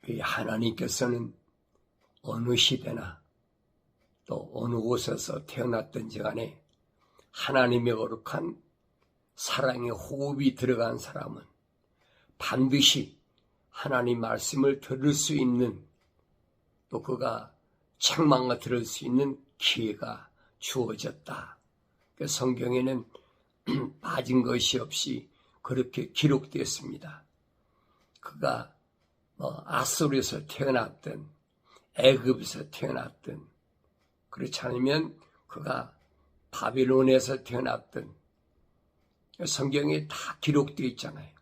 이 하나님께서는 어느 시대나 또 어느 곳에서 태어났든지 간에 하나님의 거룩한 사랑의 호흡이 들어간 사람은 반드시 하나님 말씀을 들을 수 있는, 또 그가 책망을 들을 수 있는 기회가 주어졌다. 성경에는 빠진 것이 없이 그렇게 기록되었습니다. 그가 아수르에서 태어났든 애굽에서 태어났든, 그렇지 않으면 그가 바빌론에서 태어났든 성경에 다 기록되어 있잖아요.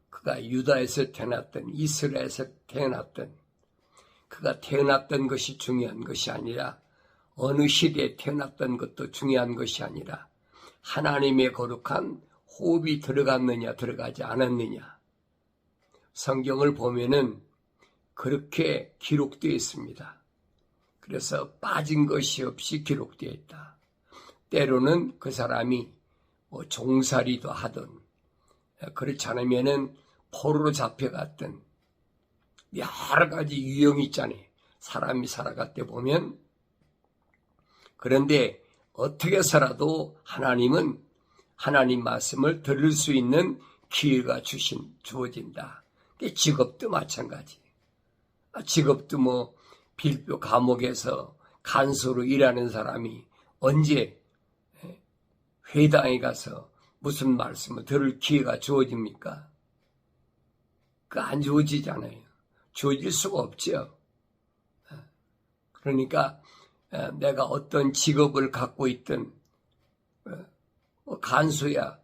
그가 유다에서 태어났든 이스라엘에서 태어났든, 그가 태어났던 것이 중요한 것이 아니라, 어느 시대에 태어났던 것도 중요한 것이 아니라, 하나님의 거룩한 호흡이 들어갔느냐 들어가지 않았느냐, 성경을 보면은 그렇게 기록되어 있습니다. 그래서 빠진 것이 없이 기록되어 있다. 때로는 그 사람이 종살이도 하든, 그렇지 않으면은 포로로 잡혀갔든, 여러 가지 유형이 있잖아요. 사람이 살아갈 때 보면. 그런데 어떻게 살아도 하나님은 하나님 말씀을 들을 수 있는 기회가 주어진다. 직업도 마찬가지. 직업도 빌보 감옥에서 간수로 일하는 사람이 언제 회당에 가서 무슨 말씀을 들을 기회가 주어집니까? 안 주어지잖아요. 주어질 수가 없죠. 그러니까 내가 어떤 직업을 갖고 있든, 간수야,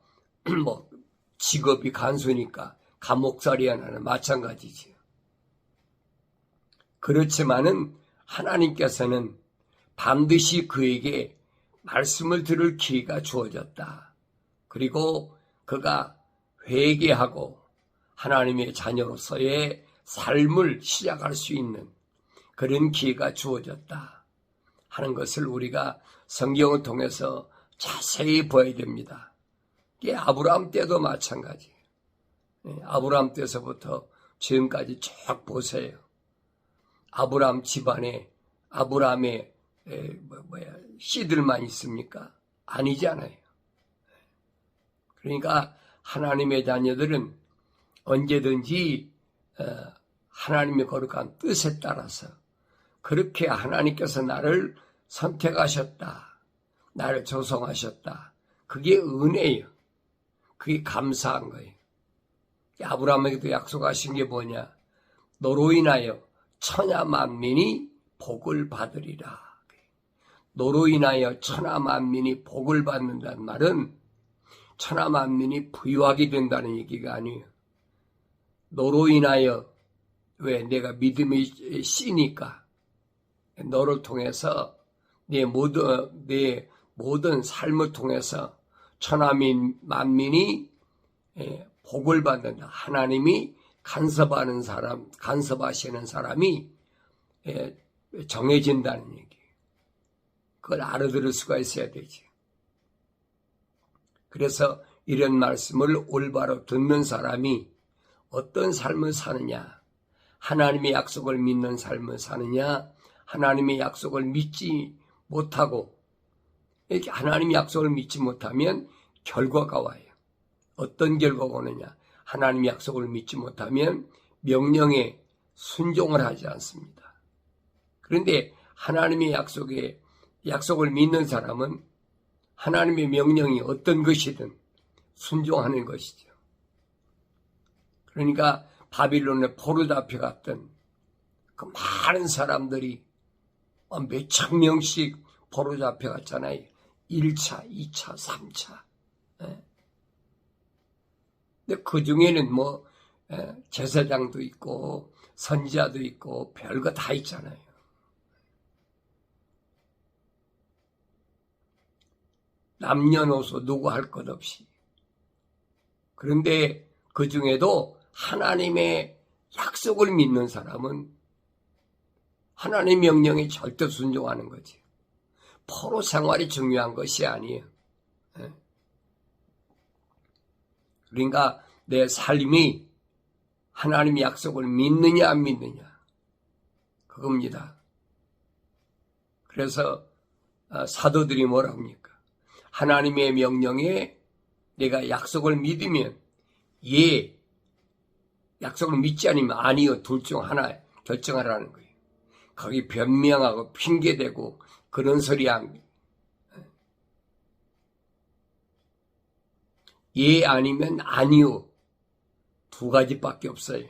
직업이 간수니까 감옥살이 하나는 마찬가지지요. 그렇지만은 하나님께서는 반드시 그에게 말씀을 들을 기회가 주어졌다. 그리고 그가 회개하고 하나님의 자녀로서의 삶을 시작할 수 있는 그런 기회가 주어졌다 하는 것을 우리가 성경을 통해서 자세히 봐야 됩니다. 이게 아브라함 때도 마찬가지예요. 아브라함 때서부터 지금까지 쭉 보세요. 아브라함 집안에 아브라함의 씨들만 있습니까? 아니잖아요. 그러니까 하나님의 자녀들은 언제든지 하나님의 거룩한 뜻에 따라서 그렇게 하나님께서 나를 선택하셨다, 나를 조성하셨다, 그게 은혜예요. 그게 감사한 거예요. 아브라함에게도 약속하신 게 뭐냐? 너로 인하여 천하 만민이 복을 받으리라. 너로 인하여 천하 만민이 복을 받는다는 말은 천하 만민이 부유하게 된다는 얘기가 아니에요. 너로 인하여, 왜? 내가 믿음의 씨니까 너를 통해서 내 모든 삶을 통해서 천하 만민이 복을 받는다. 하나님이 간섭하시는 사람이 정해진다는 얘기예요. 그걸 알아들을 수가 있어야 되지. 그래서 이런 말씀을 올바로 듣는 사람이 어떤 삶을 사느냐, 하나님의 약속을 믿는 삶을 사느냐, 하나님의 약속을 믿지 못하고, 이렇게 하나님의 약속을 믿지 못하면 결과가 와요. 어떤 결과가 오느냐? 하나님의 약속을 믿지 못하면 명령에 순종을 하지 않습니다. 그런데 하나님의 약속을 믿는 사람은 하나님의 명령이 어떤 것이든 순종하는 것이죠. 그러니까 바빌론에 포로 잡혀갔던 그 많은 사람들이 몇천 명씩 포로 잡혀갔잖아요. 1차, 2차, 3차. 근데 그 중에는 제사장도 있고 선지자도 있고 별거 다 있잖아요. 남녀노소 누구 할 것 없이. 그런데 그 중에도 하나님의 약속을 믿는 사람은 하나님의 명령에 절대 순종하는 거지. 포로 생활이 중요한 것이 아니에요. 그러니까 내 삶이 하나님의 약속을 믿느냐 안 믿느냐 그겁니다. 그래서 사도들이 뭐라 합니까? 하나님의 명령에 내가 약속을 믿으면 예, 약속을 믿지 않으면 아니요, 둘 중 하나 결정하라는 거예요. 거기 변명하고 핑계대고 그런 소리 한 예 아니면 아니요, 두 가지밖에 없어요.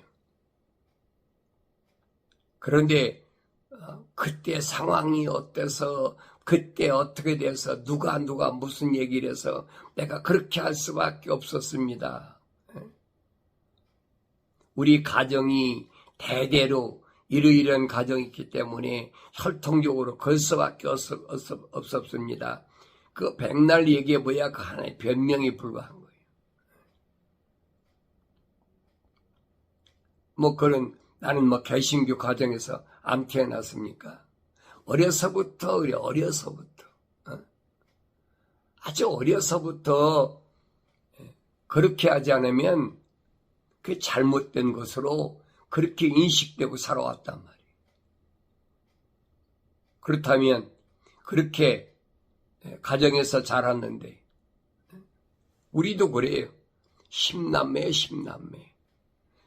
그런데 그때 상황이 어때서 그때 어떻게 돼서 누가 무슨 얘기를 해서 내가 그렇게 할 수밖에 없었습니다. 우리 가정이 대대로 이러이러한 가정이 있기 때문에 혈통적으로 그럴 수밖에 없었습니다. 그 백날 얘기해 뭐야 그 하나의 변명이 불과한 거예요. 뭐 그런 나는 뭐 개신교 가정에서 안 태어났습니까? 어려서부터 그래 어려서부터 아주 어려서부터 그렇게 하지 않으면 그게 잘못된 것으로 그렇게 인식되고 살아왔단 말이에요. 그렇다면 그렇게 가정에서 자랐는데 우리도 그래요. 10남매에 10남매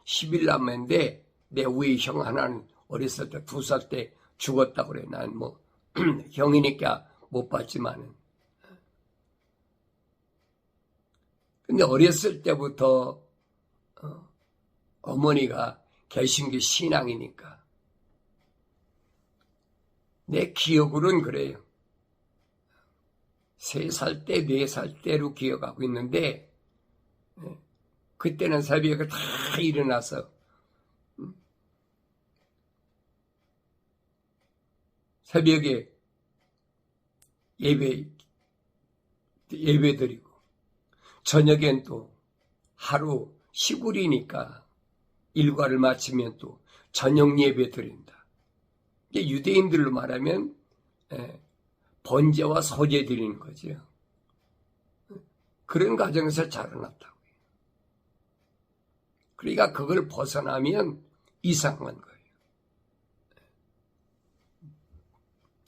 11남매인데 내 위에 형 하나는 어렸을 때 2살 때 죽었다고 그래. 난 뭐 형이니까 못 봤지만은. 근데 어렸을 때부터 어머니가 개신교 신앙이니까 내 기억으로는 그래요. 3살 때, 4살 때로 기억하고 있는데 그때는 새벽에 다 일어나서 새벽에 예배 드리고 저녁엔 또 하루 시골이니까 일과를 마치면 또 저녁 예배 드린다. 유대인들로 말하면 번제와 소제 드리는 거죠. 그런 가정에서 자라났다고요. 그러니까 그걸 벗어나면 이상한 거예요.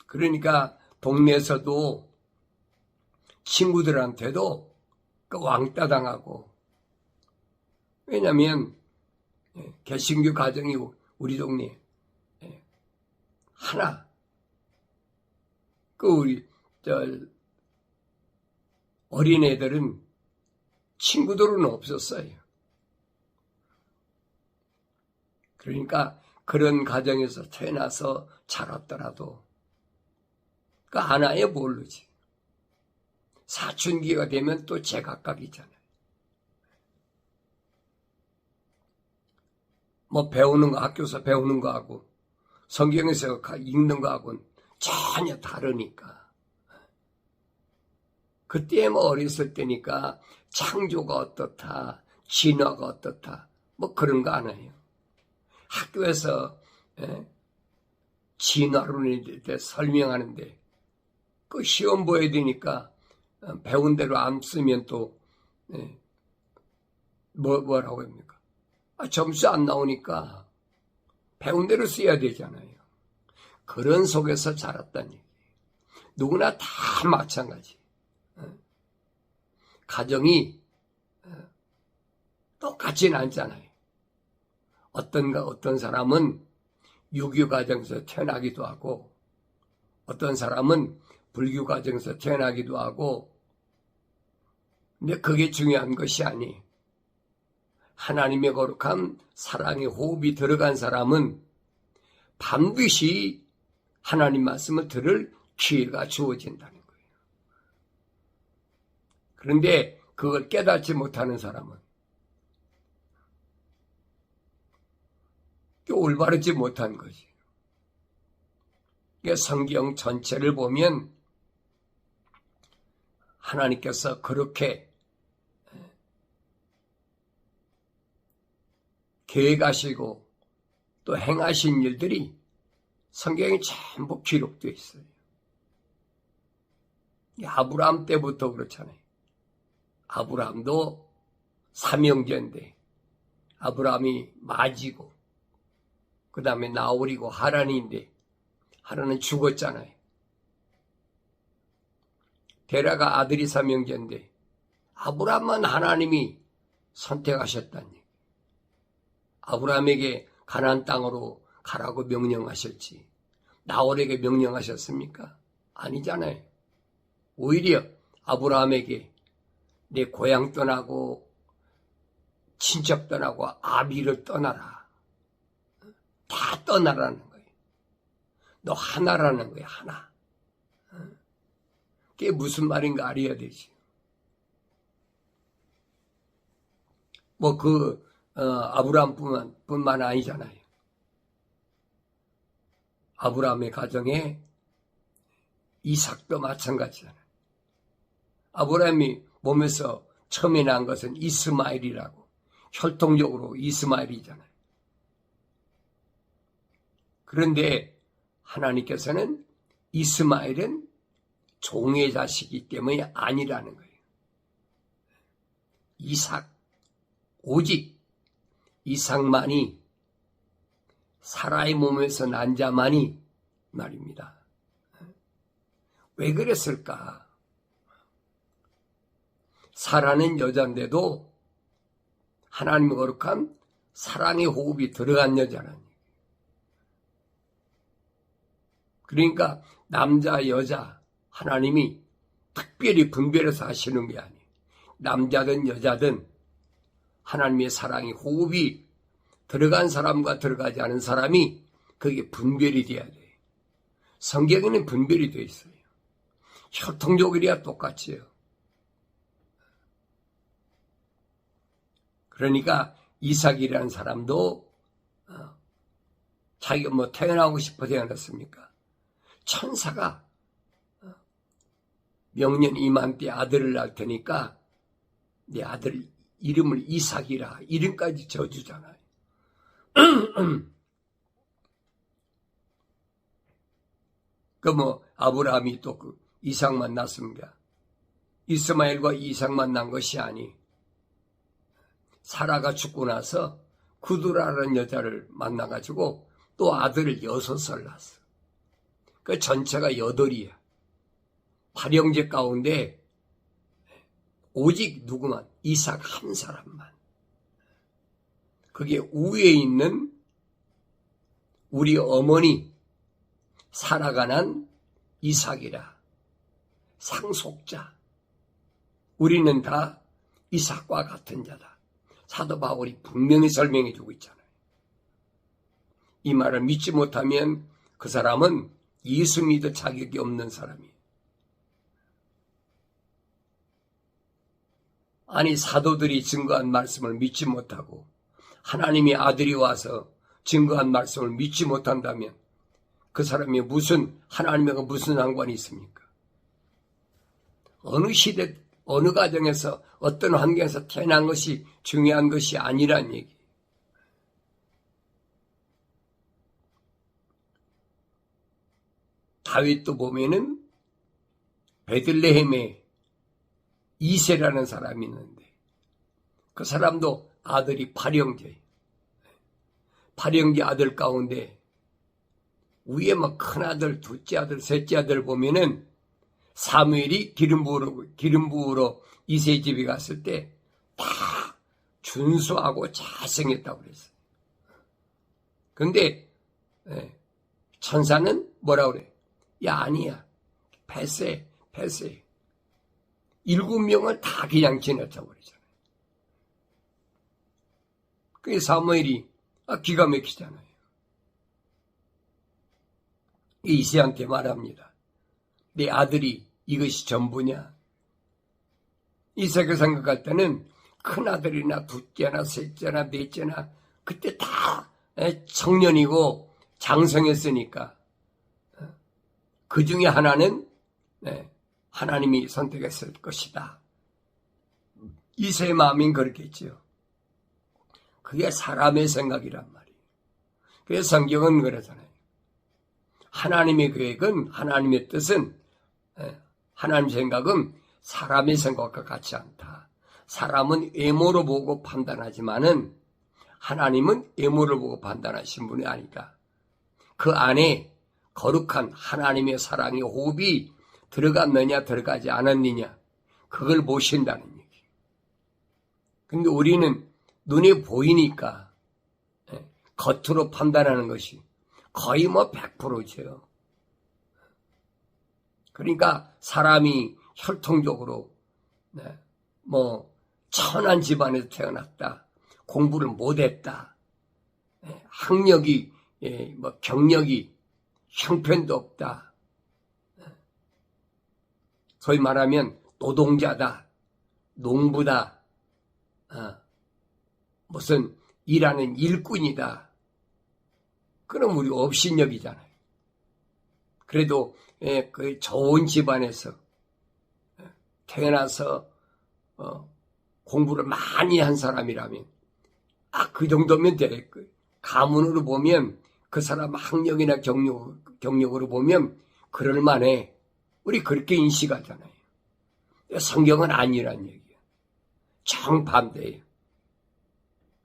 그러니까 동네에서도 친구들한테도 왕따 당하고, 왜냐면 개신교 가정이 우리 동네에 하나, 우리 어린애들은 친구들은 없었어요. 그러니까 그런 가정에서 태어나서 자랐더라도 그 하나에 모르지. 사춘기가 되면 또 제각각이잖아요. 뭐 배우는 거, 학교에서 배우는 거하고 성경에서 읽는 거하고는 전혀 다르니까. 그때 뭐 어렸을 때니까 창조가 어떻다, 진화가 어떻다, 뭐 그런 거 안 해요. 학교에서 진화론에 대해 설명하는데 그 시험 보여야 되니까 배운 대로 안 쓰면 또 뭐라고 합니까? 점수 안 나오니까 배운 대로 써야 되잖아요. 그런 속에서 자랐다는 얘기예요. 누구나 다 마찬가지. 가정이 똑같지는 않잖아요. 어떤 사람은 유교 가정에서 태어나기도 하고, 어떤 사람은 불교 가정에서 태어나기도 하고, 근데 그게 중요한 것이 아니에요. 하나님의 거룩한 사랑의 호흡이 들어간 사람은 반드시 하나님 말씀을 들을 기회가 주어진다는 거예요. 그런데 그걸 깨닫지 못하는 사람은 올바르지 못한 거지. 성경 전체를 보면 하나님께서 그렇게 계획하시고 또 행하신 일들이 성경에 전부 기록되어 있어요. 아브라함 때부터 그렇잖아요. 아브라함도 삼형제인데 아브라함이 맞이고 그 다음에 나홀이고 하란인데 하란은 죽었잖아요. 데라가 아들이 삼형제인데 아브라함만 하나님이 선택하셨다니. 아브라함에게 가나안 땅으로 가라고 명령하셨지 나홀에게 명령하셨습니까? 아니잖아요. 오히려 아브라함에게 내 고향 떠나고 친척 떠나고 아비를 떠나라. 다 떠나라는 거예요. 너 하나라는 거예요. 하나. 그게 무슨 말인가 알아야 되지. 아브라함뿐만 아니잖아요. 아브라함의 가정에 이삭도 마찬가지잖아요. 아브라함이 몸에서 처음에 난 것은 이스마엘이라고. 혈통적으로 이스마엘이잖아요. 그런데 하나님께서는 이스마엘은 종의 자식이기 때문에 아니라는 거예요. 이삭, 오직 이삭만이 사라의 몸에서 난 자만이 말입니다. 왜 그랬을까? 사라는 여자인데도 하나님의 거룩한 사랑의 호흡이 들어간 여자라는 얘기예요. 그러니까 남자, 여자 하나님이 특별히 분별해서 하시는 게 아니에요. 남자든 여자든 하나님의 사랑의 호흡이 들어간 사람과 들어가지 않은 사람이 그게 분별이 돼야 돼요. 성경에는 분별이 되어 있어요. 혈통적이야 똑같이요. 그러니까 이삭이라는 사람도 자기가 태어나고 싶어 태어났습니까? 천사가 명년 이맘때 아들을 낳을 테니까 내 아들 이름을 이삭이라 이름까지 져주잖아요. 아브라함이 또 이삭만 낳습니다. 이스마엘과 이삭만 낳은 것이 아니 사라가 죽고 나서 구두라라는 여자를 만나가지고 또 아들을 6을 낳았어. 그 전체가 8이야. 8형제 가운데 오직 누구만? 이삭 한 사람만. 그게 우에 있는 우리 어머니 사라가 난 이삭이라. 상속자. 우리는 다 이삭과 같은 자다. 사도 바울이 분명히 설명해 주고 있잖아요. 이 말을 믿지 못하면 그 사람은 예수 믿을 자격이 없는 사람이에요. 아니 사도들이 증거한 말씀을 믿지 못하고 하나님의 아들이 와서 증거한 말씀을 믿지 못한다면 그 사람이 하나님과 무슨 상관이 있습니까? 어느 시대, 어느 가정에서 어떤 환경에서 태어난 것이 중요한 것이 아니란 얘기. 다윗도 보면은 베들레헴에 이세라는 사람이 있는데 그 사람도 아들이 8형제. 8형제 아들 가운데 위에 큰아들, 둘째 아들, 셋째 아들 보면은 사무엘이 기름 부으러 이세 집에 갔을 때 다 준수하고 잘생겼다고 그랬어요. 그런데 천사는 뭐라 그래? 야 아니야. 패세. 7명을 다 그냥 지나쳐 버리잖아요. 그게 사무엘이 기가 막히잖아요. 이세한테 말합니다. 내 아들이 이것이 전부냐? 이세가 생각할 때는 큰아들이나 둘째나 셋째나 넷째나 그때 다 청년이고 장성했으니까 그 중에 하나는 하나님이 선택했을 것이다. 이세의 마음인 그렇겠지요. 그게 사람의 생각이란 말이에요. 그래서 성경은 그러잖아요. 하나님의 계획은, 하나님의 뜻은, 하나님 생각은 사람의 생각과 같지 않다. 사람은 외모로 보고 판단하지만은 하나님은 외모를 보고 판단하신 분이 아니다. 그 안에 거룩한 하나님의 사랑의 호흡이 들어갔느냐 들어가지 않았느냐 그걸 보신다는 얘기. 근데 우리는 눈에 보이니까 겉으로 판단하는 것이 거의 100%죠. 그러니까 사람이 혈통적으로 천한 집안에서 태어났다. 공부를 못했다. 학력이 경력이 형편도 없다. 소위 말하면 노동자다. 농부다. 무슨 일하는 일꾼이다. 그럼 우리 업신여기잖아요. 그래도 그 좋은 집안에서 태어나서 공부를 많이 한 사람이라면 그 정도면 될 거예요. 가문으로 보면 그 사람 학력이나 경력으로 보면 그럴 만해. 우리 그렇게 인식하잖아요. 성경은 아니란 얘기예요. 정반대예요.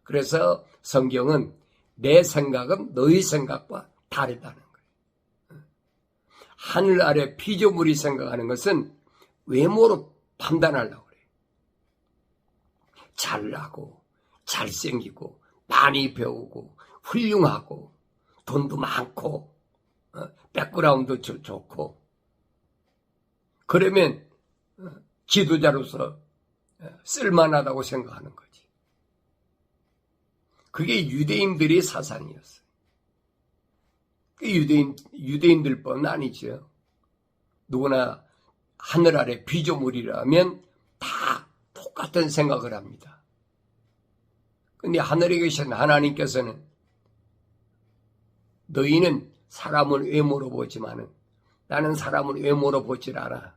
그래서 성경은 내 생각은 너희 생각과 다르다는 거예요. 하늘 아래 피조물이 생각하는 것은 외모로 판단하려고 그래요. 잘나고 잘생기고 많이 배우고 훌륭하고 돈도 많고 백그라운드 좋고 그러면 지도자로서 쓸만하다고 생각하는 거지. 그게 유대인들의 사상이었어요. 유대인들뿐 아니죠. 누구나 하늘 아래 피조물이라면 다 똑같은 생각을 합니다. 근데 하늘에 계신 하나님께서는 너희는 사람을 외모로 보지만은 나는 사람을 외모로 보질 않아.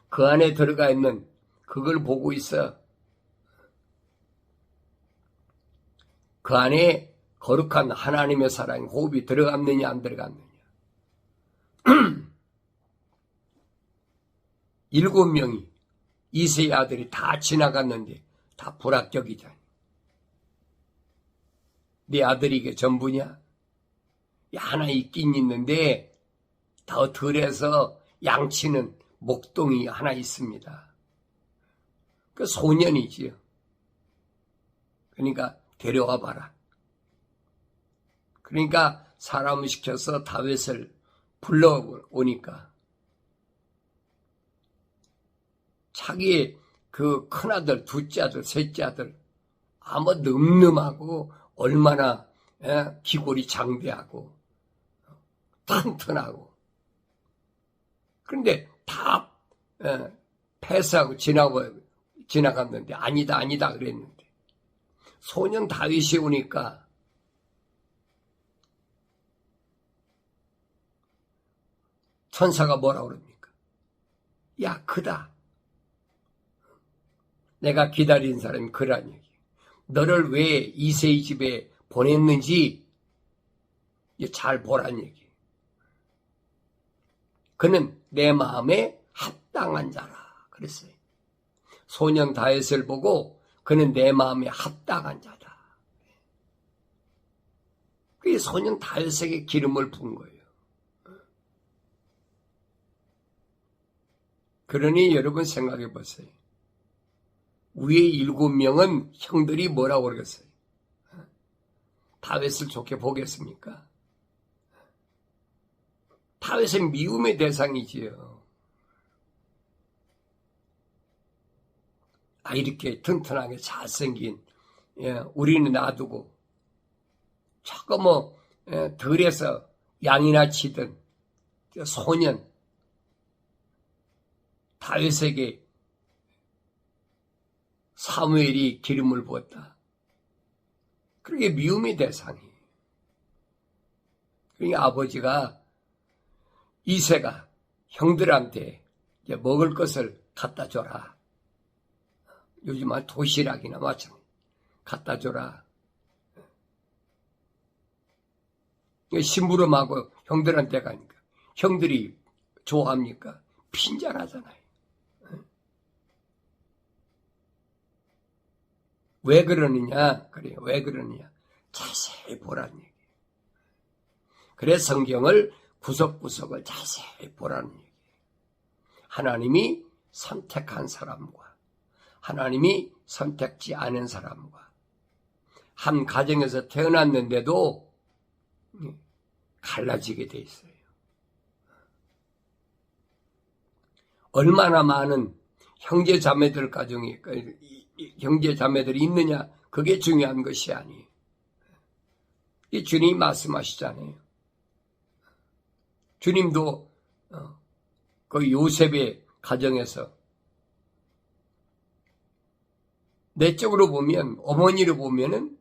그 안에 들어가 있는 그걸 보고 있어. 그 안에 거룩한 하나님의 사랑의 호흡이 들어갔느냐 안 들어갔느냐. 7명이 이세의 아들이 다 지나갔는데 다 불합격이잖아. 네 아들이 이게 전부냐? 하나 있긴 있는데 더 덜해서 양치는 목동이 하나 있습니다. 그 소년이지요. 그러니까 데려와 봐라. 그러니까 사람을 시켜서 다윗을 불러오니까 자기의 그 큰아들, 둘째 아들, 셋째 아들 아무 늠름하고 얼마나 기골이 장대하고 튼튼하고 그런데 다 패스하고 지나갔는데 아니다 그랬는데 소년 다윗이 오니까 천사가 뭐라고 그럽니까? 야 크다. 내가 기다린 사람이 그란 얘기. 너를 왜 이새의 집에 보냈는지 잘 보란 얘기. 그는 내 마음에 합당한 자라 그랬어요. 소년 다윗을 보고 그는 내 마음에 합당한 자다. 그게 소년 다윗에게 기름을 부은 거예요. 그러니 여러분 생각해 보세요. 위에 7명은 형들이 뭐라고 그러겠어요? 다윗을 좋게 보겠습니까? 다윗은 미움의 대상이지요. 이렇게 튼튼하게 잘생긴 우리는 놔두고 자꾸 들에서 양이나 치던 소년 다윗에게 사무엘이 기름을 부었다. 그게 미움의 대상이에요. 그러니까 아버지가 이새가 형들한테 먹을 것을 갖다 줘라. 요즘은 도시락이나 마찬가지 갖다 줘라. 심부름하고 형들한테 가니까 형들이 좋아합니까? 핀잔하잖아요. 왜 그러느냐? 그래요. 왜 그러느냐? 자세히 보라는 얘기예요. 그래서 성경을 구석구석을 자세히 보라는 얘기예요. 하나님이 선택한 사람과 하나님이 선택지 않은 사람과 한 가정에서 태어났는데도 갈라지게 돼 있어요. 얼마나 많은 형제 자매들 가정이 형제 자매들이 있느냐, 그게 중요한 것이 아니에요. 이 주님이 말씀하시잖아요. 주님도 그 요셉의 가정에서 내적으로 보면, 어머니를 보면은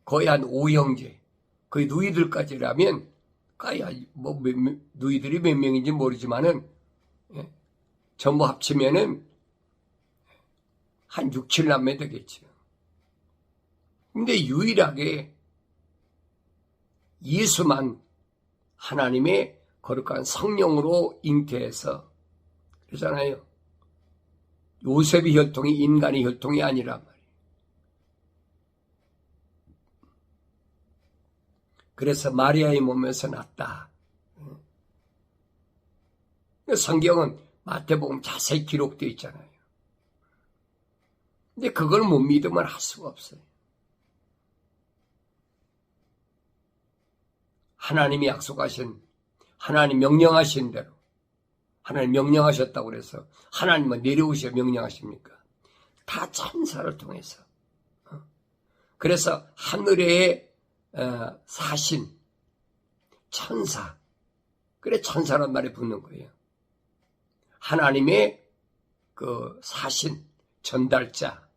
거의 한 5형제, 거의 누이들까지라면 거의 뭐 누이들이 몇 명인지 모르지만은 전부 합치면은 한 6, 7남매 되겠죠. 근데 유일하게 예수만 하나님의 거룩한 성령으로 잉태해서, 그러잖아요. 요셉의 혈통이 인간의 혈통이 아니란 말이에요. 그래서 마리아의 몸에서 났다. 성경은 마태복음 자세히 기록되어 있잖아요. 근데 그걸 못 믿으면 할 수가 없어요. 하나님이 약속하신, 하나님 명령하신 대로, 하나님 명령하셨다고 그래서 하나님은 내려오셔 명령하십니까? 다 천사를 통해서. 그래서 하늘에 사신 천사, 그래 천사란 말이 붙는 거예요. 하나님의 그 사신 전달자.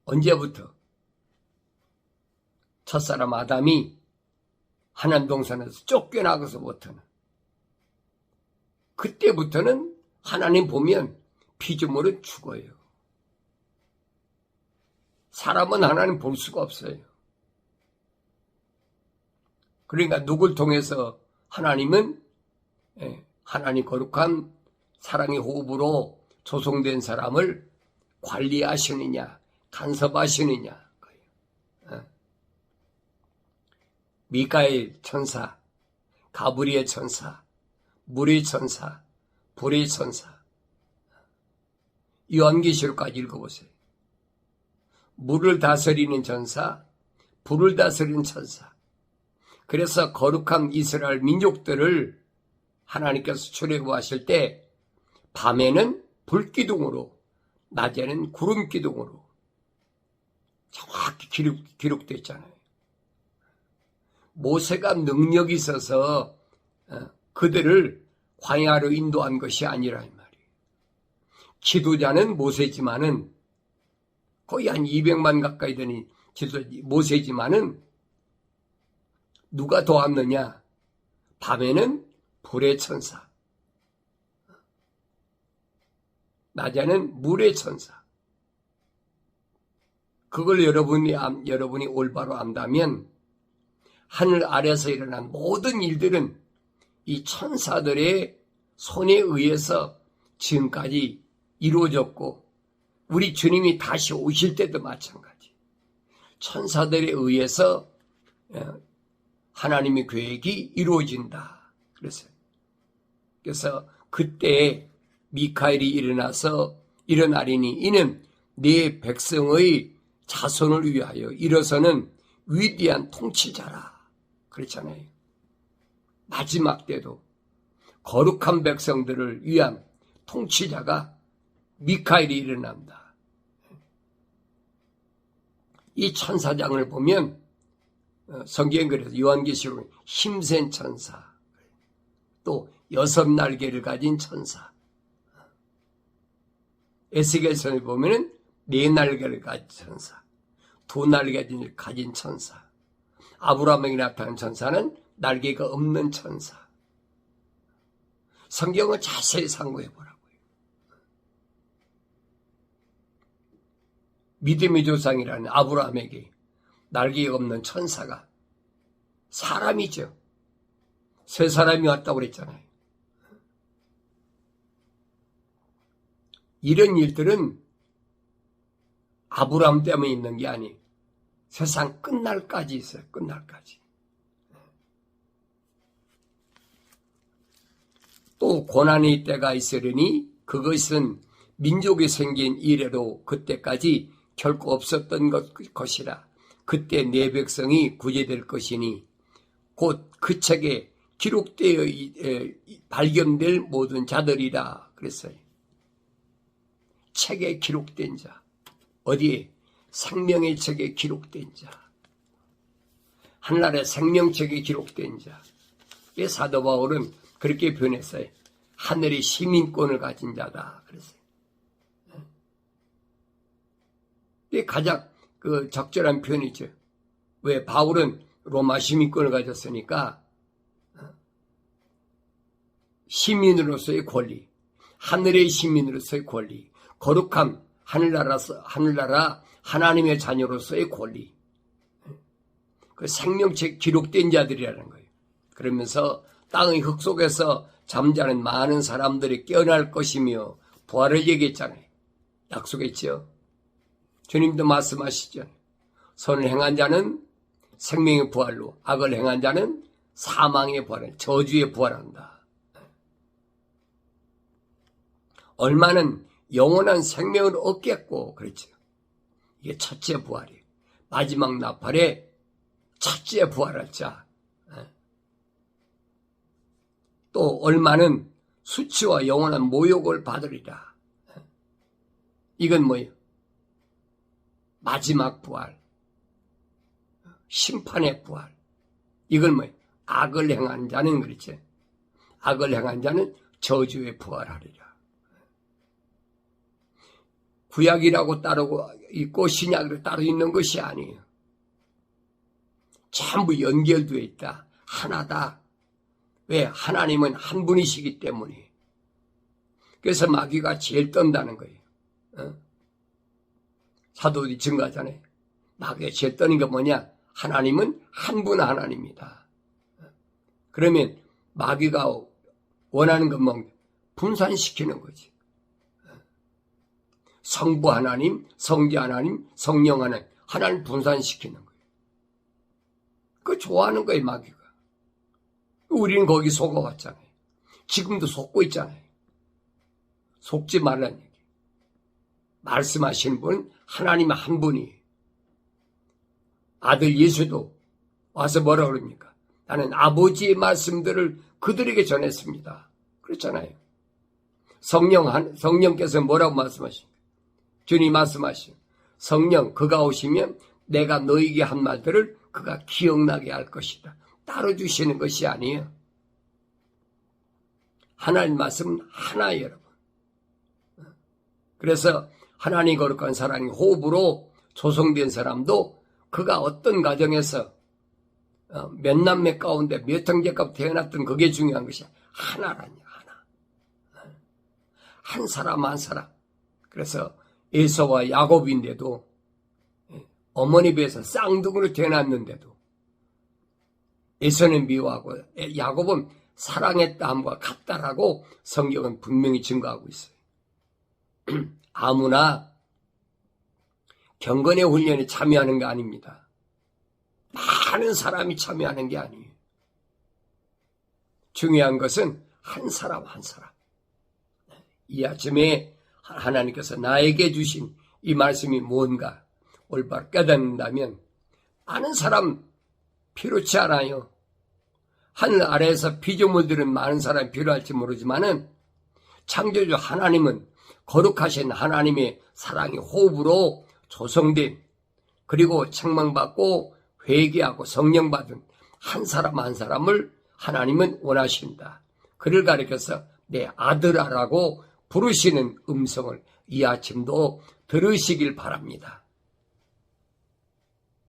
언제부터? 첫사람 아담이 하나님 동산에서 쫓겨나고서부터는, 그때부터는 하나님 보면 피조물은 죽어요. 사람은 하나님 볼 수가 없어요. 그러니까 누굴 통해서 하나님은 하나님 거룩한 사랑의 호흡으로 조성된 사람을 관리하시느냐, 간섭하시느냐. 미카엘 천사, 가브리엘 천사, 물의 천사, 불의 천사. 요한계시록까지 읽어보세요. 물을 다스리는 천사, 불을 다스리는 천사. 그래서 거룩한 이스라엘 민족들을 하나님께서 출애굽하실 때 밤에는 불기둥으로, 낮에는 구름기둥으로 정확히 기록되어 있잖아요. 모세가 능력이 있어서 그들을 광야로 인도한 것이 아니라 이 말이에요. 지도자는 모세지만은 거의 한 200만 가까이 되는 모세지만은 누가 도왔느냐? 밤에는 불의 천사, 낮에는 물의 천사. 그걸 여러분이 올바로 안다면 하늘 아래서 일어난 모든 일들은 이 천사들의 손에 의해서 지금까지 이루어졌고, 우리 주님이 다시 오실 때도 마찬가지. 천사들에 의해서 하나님의 계획이 이루어진다. 그래서 그때 미카엘이 일어나리니 이는 네 백성의 자손을 위하여 일어서는 위대한 통치자라. 그렇잖아요. 마지막 때도 거룩한 백성들을 위한 통치자가 미카엘이 일어난다. 이 천사장을 보면 성경에 그래서 요한계시록 힘센 천사, 또 6날개를 가진 천사, 에스겔서에 보면은 4날개를 가진 천사, 2날개를 가진 천사, 아브라함에게 나타난 천사는 날개가 없는 천사. 성경을 자세히 상고해 보라고요. 믿음의 조상이라는 아브라함에게 날개가 없는 천사가 사람이죠. 세 사람이 왔다고 그랬잖아요. 이런 일들은 아브라함 때문에 있는 게 아니에요. 세상 끝날까지 있어요. 끝날까지. 또 고난의 때가 있으려니 그것은 민족이 생긴 이래로 그때까지 결코 없었던 것이라. 그때 내 백성이 구제될 것이니 곧 그 책에 기록되어 발견될 모든 자들이라 그랬어요. 책에 기록된 자. 어디에? 생명의 책에 기록된 자. 하늘나라의 생명책에 기록된 자. 사도 바울은 그렇게 표현했어요. 하늘의 시민권을 가진 자다. 그랬어요. 이게 가장 적절한 표현이죠. 왜? 바울은 로마 시민권을 가졌으니까 시민으로서의 권리, 하늘의 시민으로서의 권리, 거룩함, 하늘나라 하나님의 자녀로서의 권리, 그 생명책 기록된 자들이라는 거예요. 그러면서 땅의 흙 속에서 잠자는 많은 사람들이 깨어날 것이며 부활을 얘기했잖아요. 약속했죠. 주님도 말씀하시죠. 선을 행한 자는 생명의 부활로, 악을 행한 자는 사망의 부활, 저주의 부활한다. 얼마는 영원한 생명을 얻겠고 그랬죠. 이게 첫째 부활이에요. 마지막 나팔에 첫째 부활할 자. 또 얼마는 수치와 영원한 모욕을 받으리라. 이건 뭐예요? 마지막 부활. 심판의 부활. 이건 뭐예요? 악을 행한 자는 그렇죠. 악을 행한 자는 저주에 부활하리라. 구약이라고 따로 있고 신약으로 따로 있는 것이 아니에요. 전부 연결되어 있다. 하나다. 왜? 하나님은 한 분이시기 때문에. 그래서 마귀가 제일 떤다는 거예요. 사도들이 증거하잖아요. 마귀가 제일 떠는 게 뭐냐? 하나님은 한 분 하나님이다. 그러면 마귀가 원하는 건 뭐? 분산시키는 거지. 성부 하나님, 성자 하나님, 성령 하나님 분산시키는 거예요. 그거 좋아하는 거예요, 마귀가. 우리는 거기 속아왔잖아요. 지금도 속고 있잖아요. 속지 말라는 얘기. 말씀하시는 분은 하나님 한 분이에요. 아들 예수도 와서 뭐라 그럽니까? 나는 아버지의 말씀들을 그들에게 전했습니다. 그렇잖아요. 성령께서 뭐라고 말씀하십니까? 주님 말씀하시오. 성령 그가 오시면 내가 너에게 한 말들을 그가 기억나게 할 것이다. 따로 주시는 것이 아니에요. 하나님 말씀은 하나예요, 여러분. 그래서 하나님 거룩한 사랑의 호흡으로 조성된 사람도 그가 어떤 가정에서 몇 남매 가운데 몇 형제가 태어났던 그게 중요한 것이 하나라니, 하나. 한 사람 한 사람. 그래서 에서와 야곱인데도 어머니 배에서 쌍둥이로 태어났는데도 에서는 미워하고 야곱은 사랑했다함과 같다라고 성경은 분명히 증거하고 있어요. 아무나 경건의 훈련에 참여하는 게 아닙니다. 많은 사람이 참여하는 게 아니에요. 중요한 것은 한 사람 한 사람. 이 아침에 하나님께서 나에게 주신 이 말씀이 뭔가 올바로 깨닫는다면 많은 사람 필요치 않아요. 하늘 아래에서 피조물들은 많은 사람이 필요할지 모르지만은 창조주 하나님은 거룩하신 하나님의 사랑의 호흡으로 조성된 그리고 책망받고 회개하고 성령받은 한 사람 한 사람을 하나님은 원하신다. 그를 가리켜서 내 아들아라고 부르시는 음성을 이 아침도 들으시길 바랍니다.